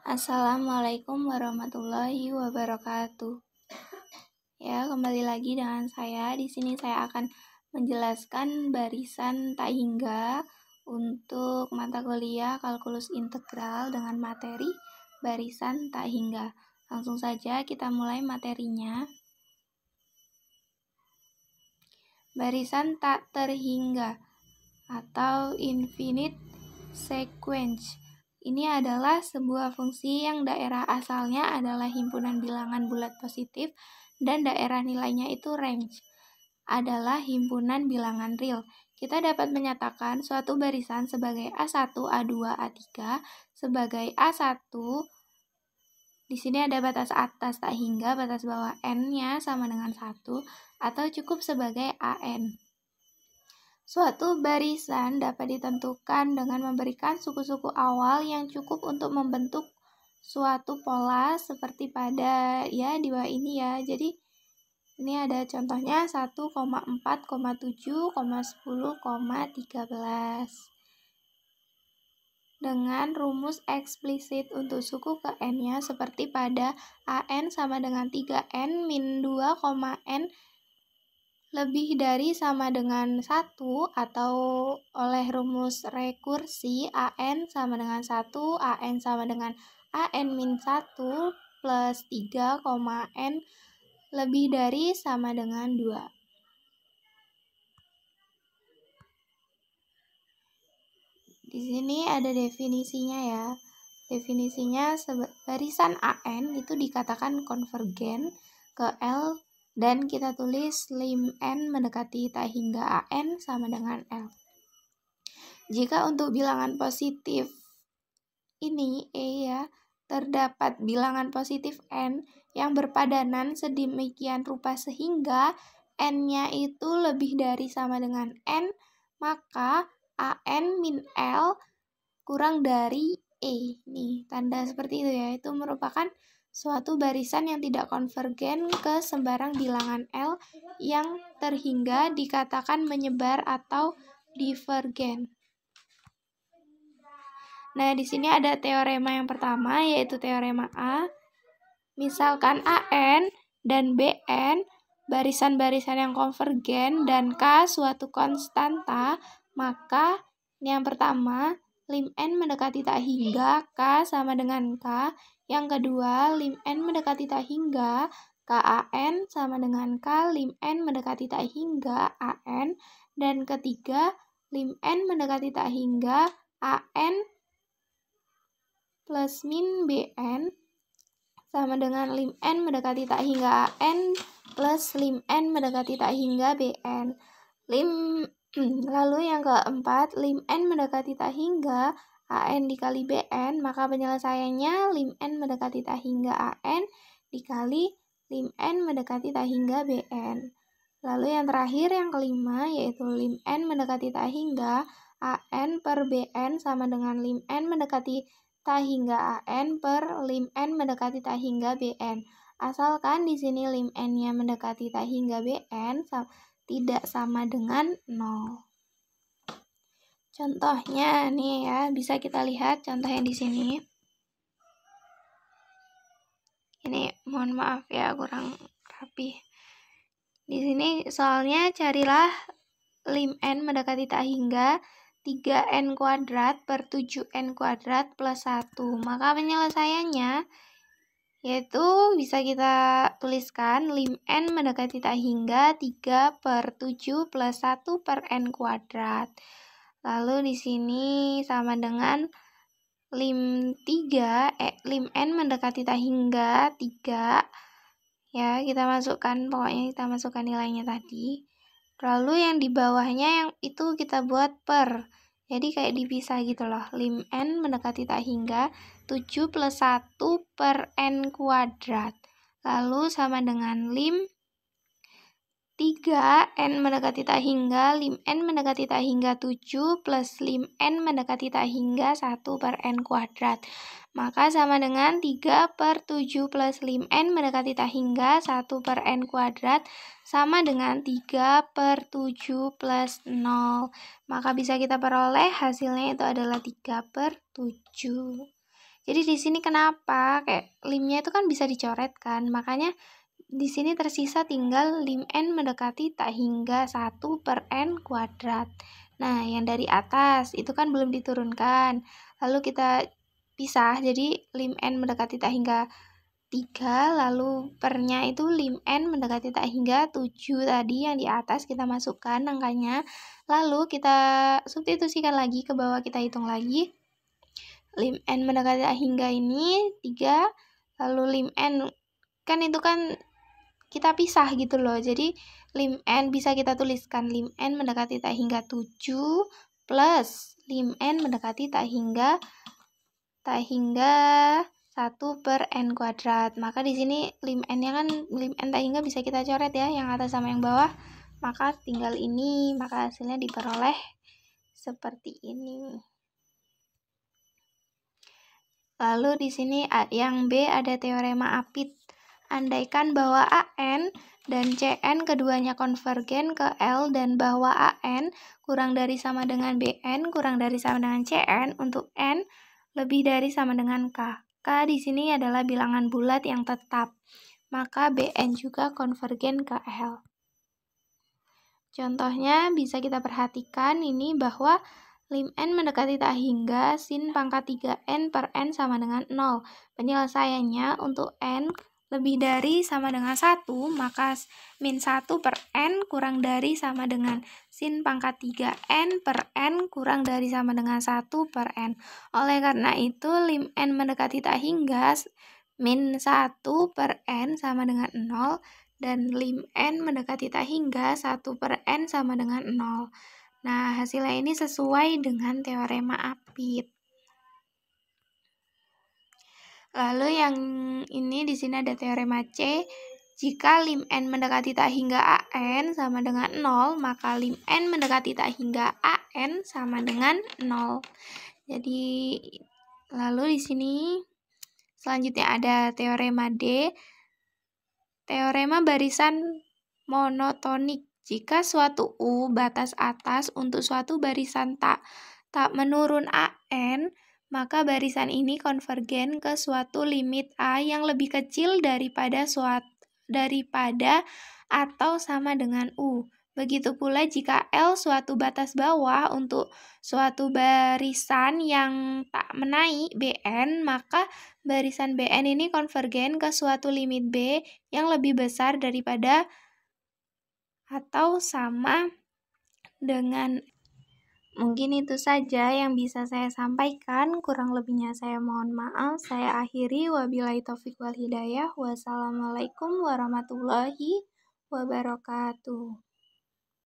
Assalamualaikum warahmatullahi wabarakatuh. Ya, kembali lagi dengan saya. Di sini saya akan menjelaskan barisan tak hingga untuk mata kuliah kalkulus integral dengan materi barisan tak hingga. Langsung saja kita mulai materinya. Barisan tak terhingga atau infinite sequence. Ini adalah sebuah fungsi yang daerah asalnya adalah himpunan bilangan bulat positif dan daerah nilainya itu range adalah himpunan bilangan real. Kita dapat menyatakan suatu barisan sebagai A1, A2, A3 sebagai A1. Di sini ada batas atas tak hingga, batas bawah N-nya sama dengan 1 atau cukup sebagai AN. Suatu barisan dapat ditentukan dengan memberikan suku-suku awal yang cukup untuk membentuk suatu pola seperti pada di bawah ini ya. Jadi ini ada contohnya 1,4,7,10,13. Dengan rumus eksplisit untuk suku ke N-nya seperti pada AN sama dengan 3N min 2, N lebih dari sama dengan 1 atau oleh rumus rekursi AN sama dengan 1, AN sama dengan AN min 1 plus 3, N lebih dari sama dengan 2. Di sini ada definisinya ya. Definisinya barisan AN itu dikatakan konvergen ke L dan kita tulis lim N mendekati tak hingga AN sama dengan L. Jika untuk bilangan positif ini E ya, terdapat bilangan positif N yang berpadanan sedemikian rupa sehingga N-nya itu lebih dari sama dengan N, maka AN min L kurang dari E. Nih, tanda seperti itu ya, itu merupakan suatu barisan yang tidak konvergen ke sembarang bilangan L yang terhingga dikatakan menyebar atau divergen. Nah, di sini ada teorema yang pertama yaitu teorema A. Misalkan AN dan BN barisan-barisan yang konvergen dan K suatu konstanta, maka yang pertama lim N mendekati tak hingga K sama dengan K. Yang kedua, lim N mendekati tak hingga KAN sama dengan K, lim N mendekati tak hingga AN. Dan ketiga, lim N mendekati tak hingga AN plus min BN sama dengan lim N mendekati tak hingga AN plus lim N mendekati tak hingga BN. Lalu yang keempat, lim N mendekati tak hingga AN dikali BN, maka penyelesaiannya lim N mendekati tak hingga AN dikali lim N mendekati tak hingga BN. Lalu yang terakhir, yang kelima, yaitu lim N mendekati tak hingga AN per BN sama dengan lim N mendekati tak hingga AN per lim N mendekati tak hingga BN. Asalkan di sini lim N-nya mendekati tak hingga BN tidak sama dengan 0. Contohnya nih ya, bisa kita lihat contohnya di sini. Ini mohon maaf ya, kurang rapi. Di sini soalnya carilah lim N mendekati tak hingga 3N kuadrat per 7N kuadrat plus 1. Maka penyelesaiannya yaitu bisa kita tuliskan lim N mendekati tak hingga 3 per 7 plus 1 per N kuadrat. Lalu di sini sama dengan lim N mendekati tak hingga 3. Ya, kita masukkan nilainya tadi. Lalu yang di bawahnya yang itu kita buat per. Jadi kayak dipisah gitu loh. Lim N mendekati tak hingga 7 plus 1 per N kuadrat. Lalu sama dengan lim 3 N mendekati tak hingga, lim N mendekati tak hingga 7 plus lim N mendekati tak hingga 1 per N kuadrat. Maka sama dengan 3 per 7 plus lim N mendekati tak hingga 1 per N kuadrat sama dengan 3 per 7 plus 0. Maka bisa kita peroleh hasilnya itu adalah 3 per 7. Jadi di sini kenapa kayak limnya itu kan bisa dicoret kan, makanya di sini tersisa tinggal lim n mendekati tak hingga 1 per n kuadrat. Nah, yang dari atas itu kan belum diturunkan. Lalu kita pisah, jadi lim n mendekati tak hingga 3, lalu pernya itu lim n mendekati tak hingga 7 tadi yang di atas kita masukkan angkanya. Lalu kita substitusikan lagi ke bawah, kita hitung lagi. Lim n mendekati tak hingga ini 3, lalu lim n kan itu kan kita pisah gitu loh. Jadi lim n bisa kita tuliskan lim n mendekati tak hingga 7 plus lim n mendekati tak hingga 1 per n kuadrat. Maka di sini lim n-nya kan lim n tak hingga bisa kita coret ya, yang atas sama yang bawah. Maka tinggal ini, maka hasilnya diperoleh seperti ini. Lalu di sini yang B ada teorema Apit. Andaikan bahwa AN dan CN keduanya konvergen ke L dan bahwa AN kurang dari sama dengan BN kurang dari sama dengan CN untuk N lebih dari sama dengan K. K di sini adalah bilangan bulat yang tetap. Maka BN juga konvergen ke L. Contohnya bisa kita perhatikan ini bahwa lim n mendekati tak hingga sin pangkat 3n per n sama dengan 0. Penyelesaiannya untuk n lebih dari sama dengan 1, maka min 1 per n kurang dari sama dengan sin pangkat 3n per n kurang dari sama dengan 1 per n. Oleh karena itu, lim n mendekati tak hingga min 1 per n sama dengan 0, dan lim n mendekati tak hingga 1 per n sama dengan 0. Nah, hasilnya ini sesuai dengan teorema Apit. Lalu yang ini di sini ada teorema C. Jika lim n mendekati tak hingga AN sama dengan 0, maka lim n mendekati tak hingga AN sama dengan 0. Jadi, lalu di sini selanjutnya ada teorema D. Teorema barisan monotonik. Jika suatu U batas atas untuk suatu barisan tak menurun AN, maka barisan ini konvergen ke suatu limit A yang lebih kecil daripada atau sama dengan U. Begitu pula jika L suatu batas bawah untuk suatu barisan yang tak menaik BN, maka barisan BN ini konvergen ke suatu limit B yang lebih besar daripada atau sama dengan. Mungkin itu saja yang bisa saya sampaikan, kurang lebihnya saya mohon maaf. Saya akhiri, wabillahi taufiq wal hidayah. Wassalamualaikum warahmatullahi wabarakatuh.